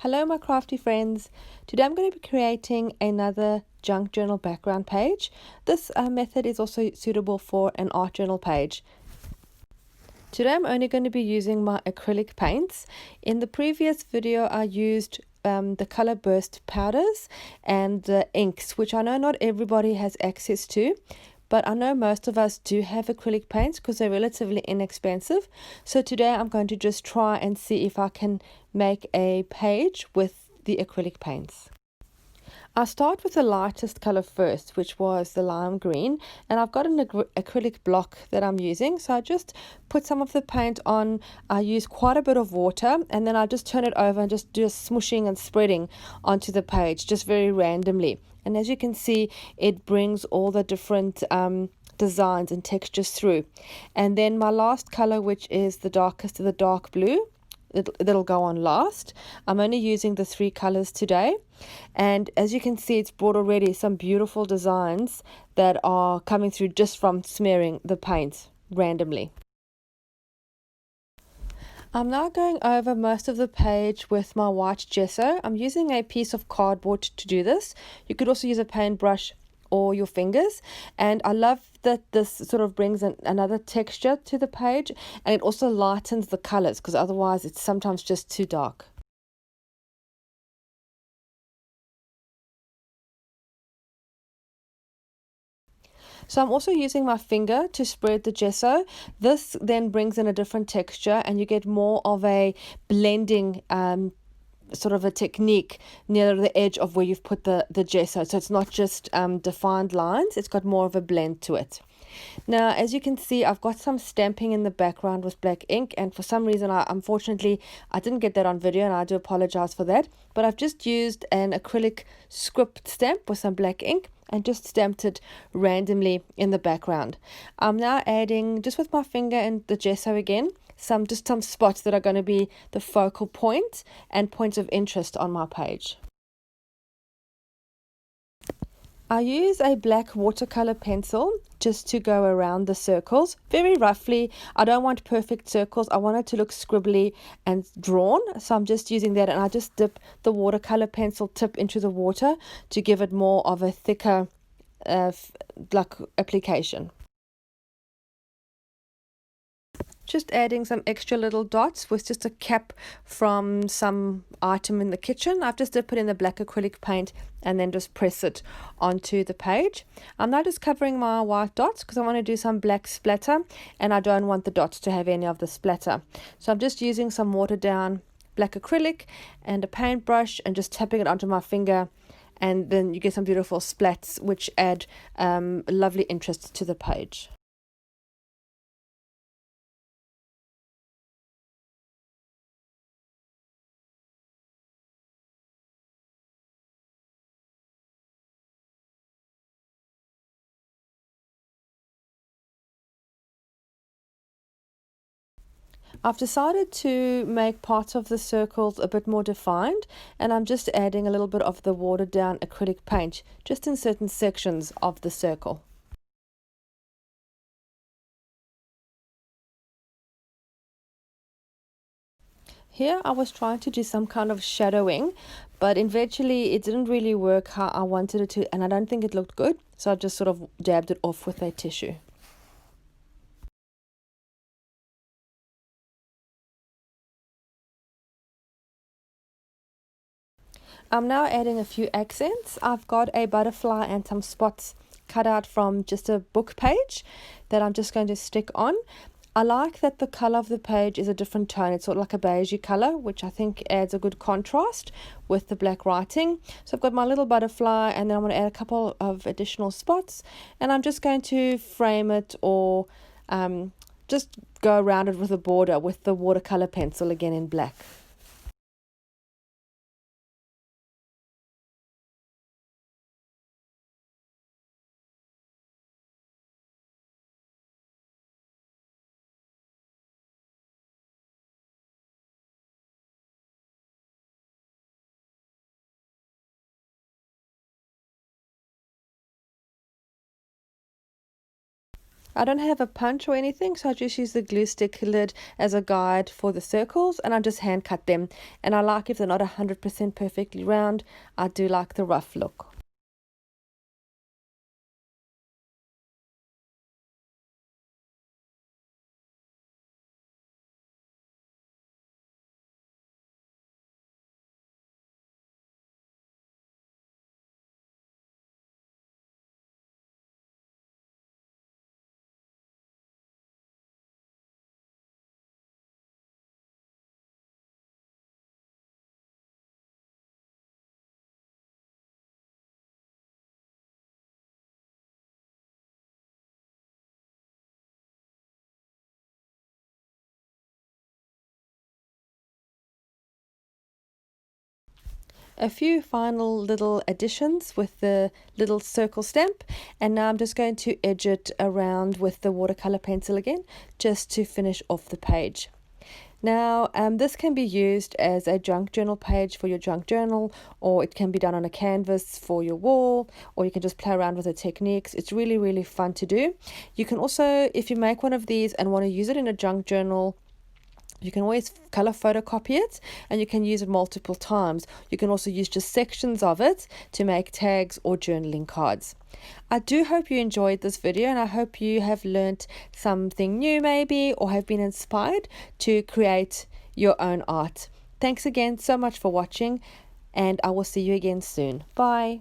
Hello my crafty friends. Today I'm going to be creating another junk journal background page. This method is also suitable for an art journal page. Today I'm only going to be using my acrylic paints. In the previous video I used the color burst powders and the inks, which I know not everybody has access to. But I know most of us do have acrylic paints because they're relatively inexpensive. So today I'm going to just try and see if I can make a page with the acrylic paints. I'll start with the lightest color first, which was the lime green, and I've got an acrylic block that I'm using. So I just put some of the paint on. I use quite a bit of water, and then I just turn it over and just do a smooshing and spreading onto the page just very randomly. And as you can see, it brings all the different designs and textures through. And then my last color, which is the darkest, the dark blue, that'll go on last. I'm only using the 3 colors today, and as you can see, it's brought already some beautiful designs that are coming through just from smearing the paint randomly. I'm now going over most of the page with my white gesso. I'm using a piece of cardboard to do this. You could also use a paintbrush or your fingers, and I love that this sort of brings another texture to the page, and it also lightens the colors because otherwise it's sometimes just too dark. So I'm also using my finger to spread the gesso. This then brings in a different texture and you get more of a blending sort of a technique near the edge of where you've put the gesso. So it's not just defined lines, it's got more of a blend to it. Now, as you can see, I've got some stamping in the background with black ink, and for some reason, unfortunately, I didn't get that on video, and I do apologize for that. But I've just used an acrylic script stamp with some black ink and just stamped it randomly in the background. I'm now adding, just with my finger and the gesso again, some spots that are going to be the focal point and points of interest on my page. I use a black watercolor pencil just to go around the circles very roughly. I don't want perfect circles. I want it to look scribbly and drawn. So I'm just using that, and I just dip the watercolor pencil tip into the water to give it more of a thicker like application. Just adding some extra little dots with just a cap from some item in the kitchen. I've just dipped it in the black acrylic paint and then just press it onto the page. I'm now just covering my white dots because I want to do some black splatter, and I don't want the dots to have any of the splatter. So I'm just using some watered down black acrylic and a paintbrush and just tapping it onto my finger, and then you get some beautiful splats which add lovely interest to the page. I've decided to make parts of the circles a bit more defined, and I'm just adding a little bit of the watered down acrylic paint just in certain sections of the circle. Here I was trying to do some kind of shadowing, but eventually it didn't really work how I wanted it to, and I don't think it looked good, so I just sort of dabbed it off with a tissue. I'm now adding a few accents. I've got a butterfly and some spots cut out from just a book page that I'm just going to stick on. I like that the color of the page is a different tone. It's sort of like a beigey color, which I think adds a good contrast with the black writing. So I've got my little butterfly, and then I'm going to add a couple of additional spots, and I'm just going to frame it or just go around it with a border with the watercolor pencil again in black. I don't have a punch or anything, so I just use the glue stick lid as a guide for the circles, and I just hand cut them. And I like, if they're not 100% perfectly round, I do like the rough look. A few final little additions with the little circle stamp, and now I'm just going to edge it around with the watercolor pencil again, just to finish off the page. Now, this can be used as a junk journal page for your junk journal, or it can be done on a canvas for your wall, or you can just play around with the techniques. It's really, really fun to do. You can also, if you make one of these and want to use it in a junk journal, you can always color photocopy it, and you can use it multiple times. You can also use just sections of it to make tags or journaling cards. I do hope you enjoyed this video, and I hope you have learnt something new maybe, or have been inspired to create your own art. Thanks again so much for watching, and I will see you again soon. Bye.